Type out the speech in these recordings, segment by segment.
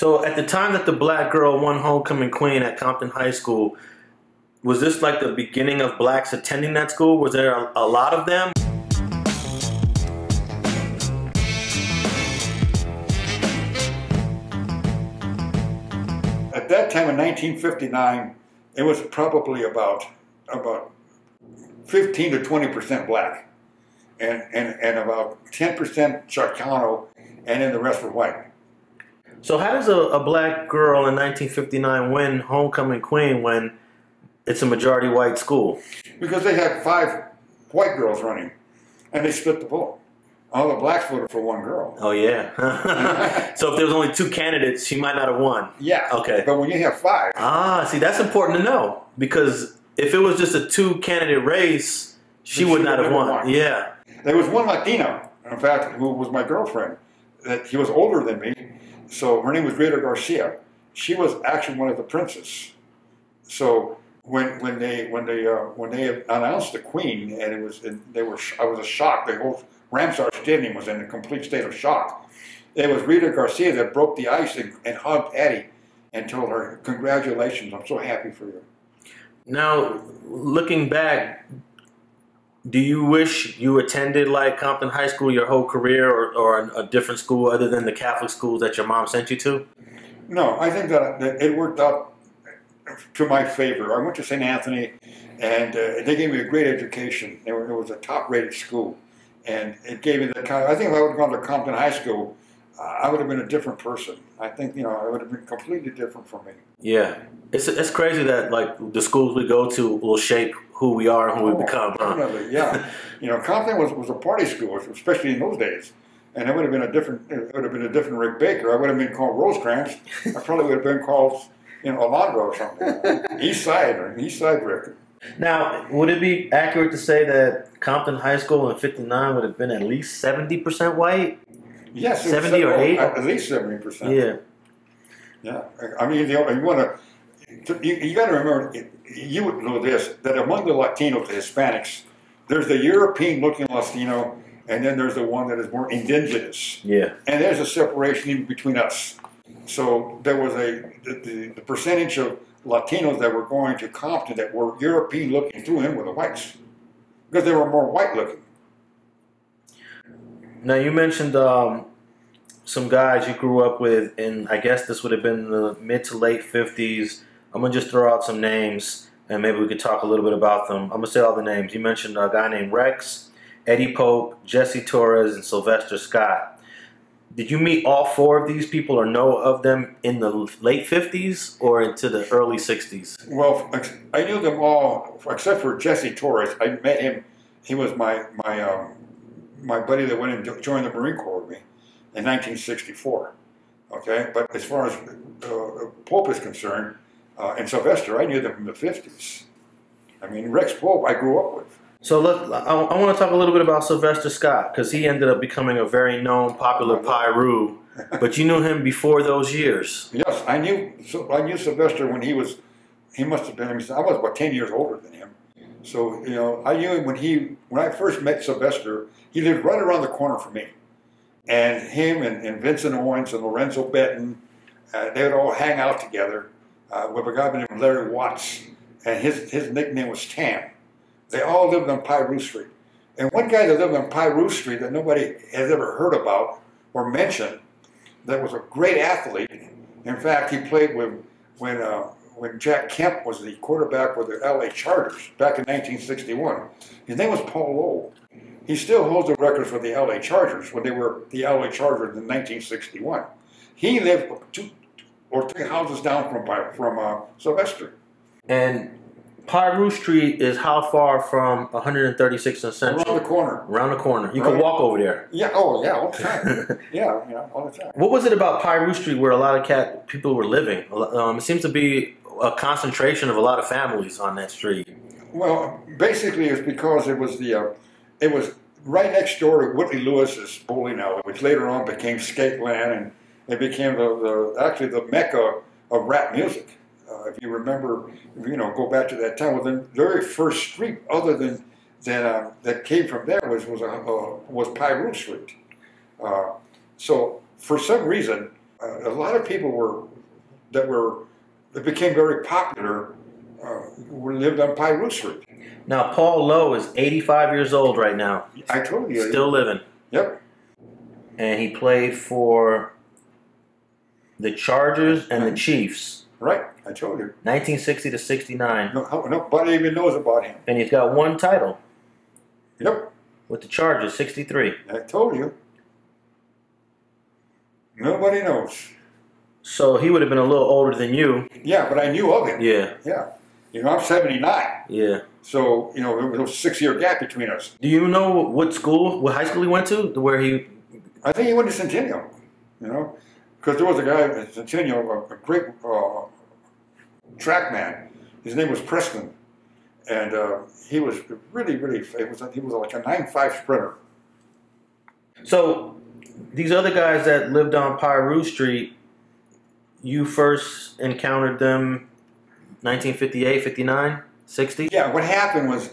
So at the time that the black girl won homecoming queen at Compton High School, was this like the beginning of blacks attending that school? Was there a lot of them? At that time in 1959, it was probably about 15 to 20% black, and about 10% Chicano, and then the rest were white. So how does a black girl in 1959 win homecoming queen when it's a majority white school? Because they had 5 white girls running, and they split the vote. All the blacks voted for one girl. Oh, yeah. So if there was only 2 candidates, she might not have won. Yeah. Okay. But when you have 5... Ah, see, that's important to know. Because if it was just a 2-candidate race, she would not have won. Yeah. There was one Latina, in fact, who was my girlfriend. That he was older than me. So her name was Rita Garcia. She was actually one of the princes. So when they announced the queen, and I was shocked. The whole Ramsar Stadium was in a complete state of shock. It was Rita Garcia that broke the ice and hugged Addie and told her, "Congratulations, I'm so happy for you." Now, looking back, do you wish you attended like Compton High School your whole career, or a different school other than the Catholic schools that your mom sent you to? No, I think that it worked out to my favor. I went to St. Anthony, and they gave me a great education. It was a top-rated school, and it gave me the kind. I think if I would have gone to Compton High School, I would have been a different person. I think, it would have been completely different for me. Yeah, it's crazy that like the schools we go to will shape who we are and who we become. Definitely, yeah. Compton was a party school, especially in those days, and it would have been a different Rick Baker. I would have been called Rosecrans. I probably would have been called Alonso or something. East Side Rick. Now, would it be accurate to say that Compton High School in '59 would have been at least 70% white? Yes, 70 or 80? At least 70%. Yeah. Yeah. I mean, you got to remember, you would know this, that among the Latinos, the Hispanics, there's the European-looking Latino, and then there's the one that is more indigenous. Yeah. And there's a separation even between us. So there was the percentage of Latinos that were going to Compton that were European-looking threw in with the whites, because they were more white-looking. Now, you mentioned some guys you grew up with, and I guess this would have been in the mid to late 50s. I'm going to just throw out some names, and maybe we could talk a little bit about them. I'm going to say all the names. You mentioned a guy named Rex, Eddie Pope, Jesse Torres, and Sylvester Scott. Did you meet all 4 of these people or know of them in the late 50s or into the early 60s? Well, I knew them all, except for Jesse Torres. I met him. He was my buddy that went and joined the Marine Corps with me in 1964. Okay, but as far as Pope is concerned, and Sylvester, I knew them from the 50s. I mean, Rex Pope, I grew up with. So look, I want to talk a little bit about Sylvester Scott, because he ended up becoming a very known, popular Piru. But you knew him before those years. Yes, I knew Sylvester when he must have been. I was about 10 years older than him. So I knew him when I first met Sylvester. He lived right around the corner from me, and him and Vincent Owens and Lorenzo Benton, they would all hang out together with a guy named Larry Watts, and his nickname was Tam. They all lived on Piru Street. And one guy that lived on Piru Street that nobody has ever heard about or mentioned, that was a great athlete. In fact, he played when Jack Kemp was the quarterback for the LA Chargers back in 1961. His name was Paul Lowe. He still holds the record for the LA Chargers when they were the LA Chargers in 1961. He lived 2 or 3 houses down from Sylvester. And Piru Street is how far from 136th and Central? Around the corner. Around the corner. You can walk over there. Yeah. Oh, yeah. All the time. yeah, all the time. What was it about Piru Street where a lot of people were living? It seems to be a concentration of a lot of families on that street. Well, basically, it's because it was right next door to Whitley Lewis's bowling alley, which later on became Skateland, and it became actually the mecca of rap music. If you remember, go back to that time. Well, the very first street other than that came from there was Piru Street. So for some reason, a lot of people that became very popular lived on Piru Street. Now, Paul Lowe is 85 years old right now. I told you. Still living. Yep. And he played for the Chargers and the Chiefs. Right, I told you. 1960 to 69. Nobody even knows about him. And he's got one title. Yep. With the Chargers, 63. I told you. Nobody knows. So he would have been a little older than you. Yeah, but I knew of him. Yeah. Yeah. You know, I'm 79. Yeah. So, you know, there was a 6-year gap between us. Do you know what high school he went to? Where he... I think he went to Centennial, you know, because there was a guy at Centennial, a great track man. His name was Preston. And he was really, really famous. He was like a 9.5 sprinter. So, these other guys that lived on Piru Street, you first encountered them 1958, 59, 60? Yeah, what happened was,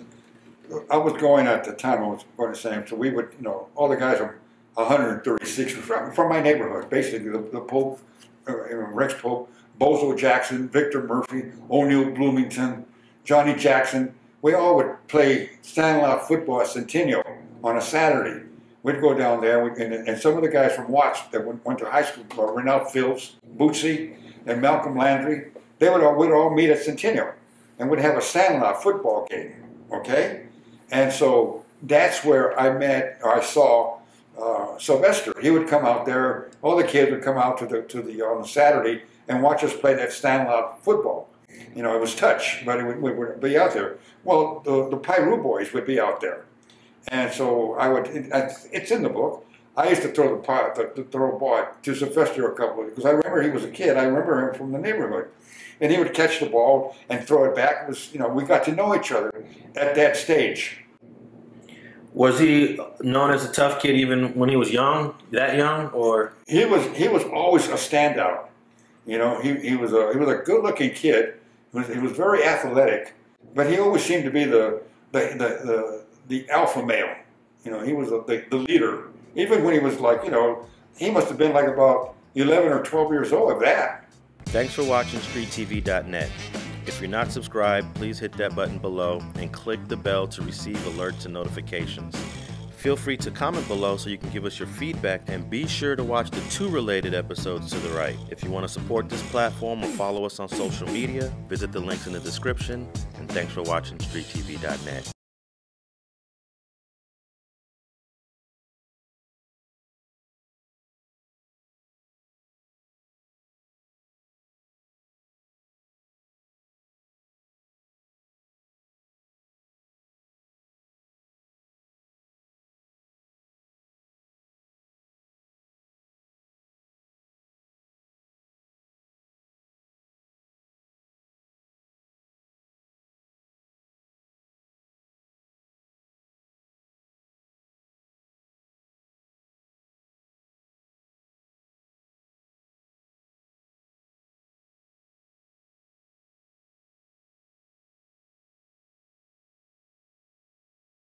I was going at the time, I was going to say, so we would, you know, all the guys are 136 from my neighborhood, basically, the Pope, Rex Pope, Bozo Jackson, Victor Murphy, O'Neill Bloomington, Johnny Jackson. We all would play standing-out football at Centennial on a Saturday. We'd go down there, and some of the guys from Watts that went to high school, Renault Fields, Bootsy, and Malcolm Landry, we'd all meet at Centennial, and we'd have a standing-out football game, okay? And so that's where I saw Sylvester. He would come out there, all the kids would come out on the Saturday and watch us play that standing-out football. You know, it was touch, but we would be out there. Well, the Piru boys would be out there. And so it's in the book. I used to throw the ball to Sylvester a couple of, because I remember he was a kid. I remember him from the neighborhood. And he would catch the ball and throw it back. It was, you know, we got to know each other at that stage. Was he known as a tough kid even when he was young, that young, or? He was always a standout. You know, he was a good-looking kid. He was very athletic, but he always seemed to be the alpha male. You know, he was the leader. Even when he was like, you know, he must have been like about 11 or 12 years old of that. Thanks for watching StreetTV.net. If you're not subscribed, please hit that button below and click the bell to receive alerts and notifications. Feel free to comment below so you can give us your feedback, and be sure to watch the 2 related episodes to the right. If you want to support this platform or follow us on social media, visit the links in the description, and thanks for watching StreetTV.net.